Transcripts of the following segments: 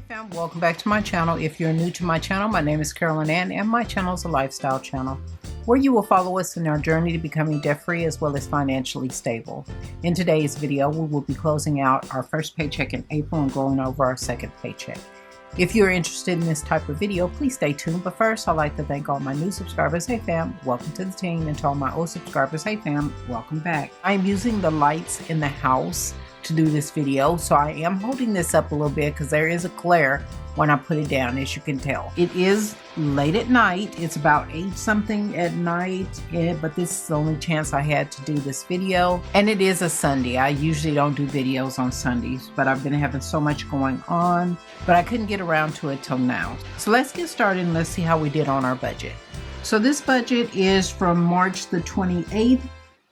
Fam, welcome back to my channel. If you're new to my channel, my name is Carolyn Ann and my channel is a lifestyle channel where you will follow us in our journey to becoming debt-free as well as financially stable. In today's video, we will be closing out our first paycheck in April and going over our second paycheck. If you're interested in this type of video, please stay tuned. But first, I'd like to thank all my new subscribers. Hey fam, welcome to the team. And to all my old subscribers, hey fam, welcome back. I'm using the lights in the house to do this video, so I am holding this up a little bit because there is a glare when I put it down, as you can tell. It is late at night. It's about 8 something at night, but this is the only chance I had to do this video, and it is a Sunday. I usually don't do videos on Sundays, but I've been having so much going on, but I couldn't get around to it till now. So let's get started and let's see how we did on our budget. So this budget is from March the 28th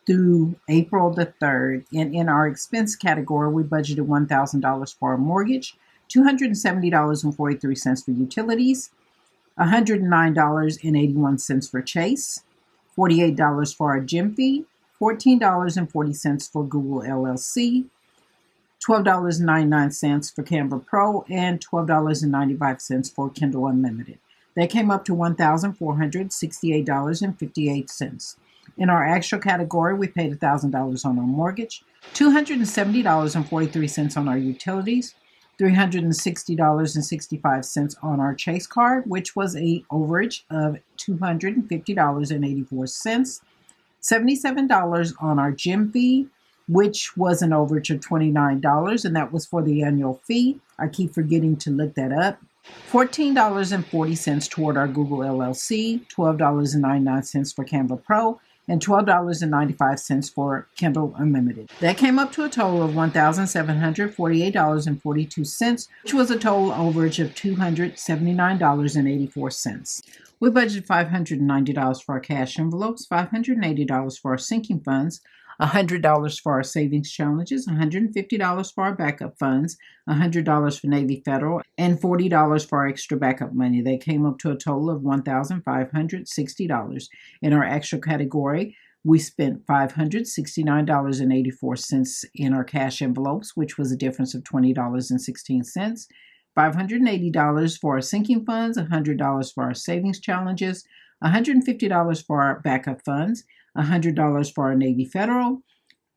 through April the 3rd. And in our expense category, we budgeted $1,000 for our mortgage, $270.43 for utilities, $109.81 for Chase, $48 for our gym fee, $14.40 for Google LLC, $12.99 for Canva Pro, and $12.95 for Kindle Unlimited. That came up to $1,468.58. In our actual category, we paid $1,000 on our mortgage, $270.43 on our utilities, $360.65 on our Chase card, which was a overage of $250.84, $77 on our gym fee, which was an overage of $29, and that was for the annual fee. I keep forgetting to look that up. $14.40 toward our Google LLC, $12.99 for Canva Pro, and $12.95 for Kindle Unlimited. That came up to a total of $1,748.42, which was a total overage of $279.84. We budgeted $590 for our cash envelopes, $580 for our sinking funds, $100 for our savings challenges, $150 for our backup funds, $100 for Navy Federal, and $40 for our extra backup money. They came up to a total of $1,560. In our extra category, we spent $569.84 in our cash envelopes, which was a difference of $20.16. $580 for our sinking funds, $100 for our savings challenges, $150 for our backup funds, $100 for our Navy Federal,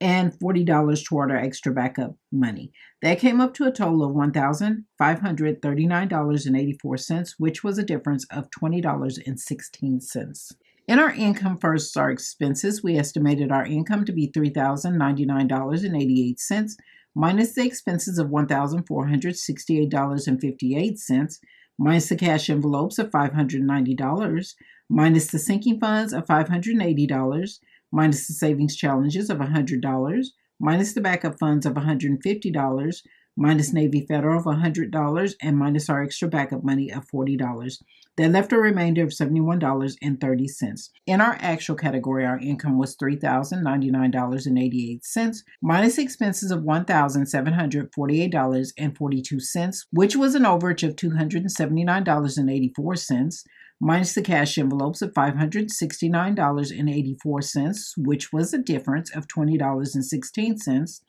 and $40 toward our extra backup money. That came up to a total of $1,539.84, which was a difference of $20.16. In our income versus our expenses, we estimated our income to be $3,099.88, minus the expenses of $1,468.58, minus the cash envelopes of $590, minus the sinking funds of $580, minus the savings challenges of $100, minus the backup funds of $150, minus Navy Federal of $100, and minus our extra backup money of $40. That left a remainder of $71.30. In our actual category, our income was $3,099.88, minus expenses of $1,748.42, which was an overage of $279.84, minus the cash envelopes of $569.84, which was a difference of $20.16,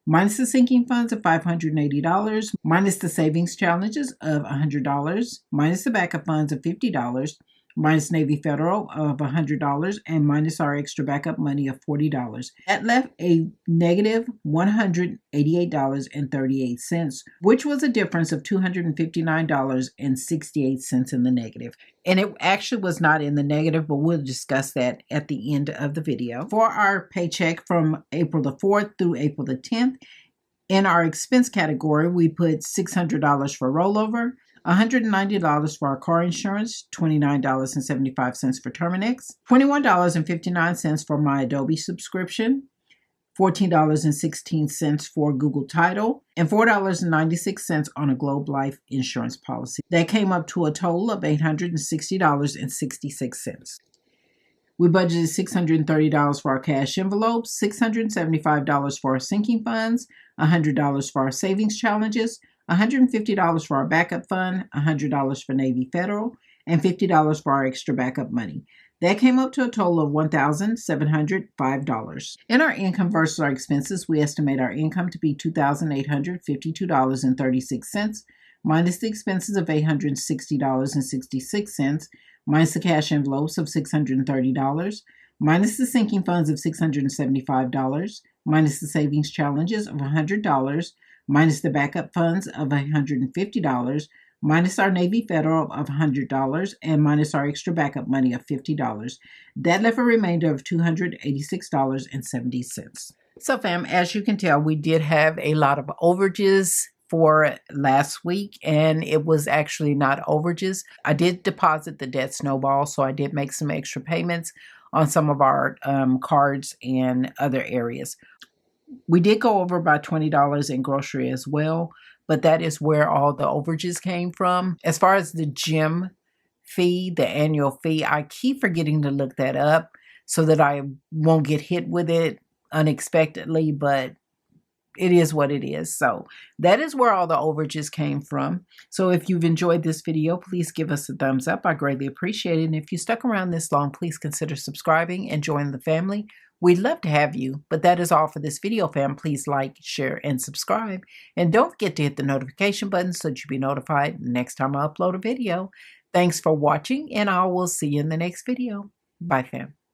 minus the sinking funds of $580, minus the savings challenges of $100, minus the backup funds of $50, minus Navy Federal of $100, and minus our extra backup money of $40. That left a negative $188.38, which was a difference of $259.68 in the negative. And it actually was not in the negative, but we'll discuss that at the end of the video. For our paycheck from April the 4th through April the 10th, in our expense category, we put $600 for rollover, $190 for our car insurance, $29.75 for Terminex, $21.59 for my Adobe subscription, $14.16 for Google Title, and $4.96 on a Globe Life insurance policy. That came up to a total of $860.66. We budgeted $630 for our cash envelopes, $675 for our sinking funds, $100 for our savings challenges, $150 for our backup fund, $100 for Navy Federal, and $50 for our extra backup money. That came up to a total of $1,705. In our income versus our expenses, we estimate our income to be $2,852.36, minus the expenses of $860.66, minus the cash envelopes of $630, minus the sinking funds of $675, minus the savings challenges of $100, minus the backup funds of $150, minus our Navy Federal of $100, and minus our extra backup money of $50. That left a remainder of $286.70. So fam, as you can tell, we did have a lot of overages for last week, and it was actually not overages. I did deposit the debt snowball, so I did make some extra payments on some of our cards and other areas. We did go over by $20 in grocery as well, but that is where all the overages came from. As far as the gym fee, the annual fee, I keep forgetting to look that up so that I won't get hit with it unexpectedly, but it is what it is. So that is where all the overages came from. So if you've enjoyed this video, please give us a thumbs up. I greatly appreciate it. And if you stuck around this long, please consider subscribing and join the family. We'd love to have you, but that is all for this video, fam. Please like, share, and subscribe. And don't forget to hit the notification button so that you'll be notified next time I upload a video. Thanks for watching, and I will see you in the next video. Bye, fam.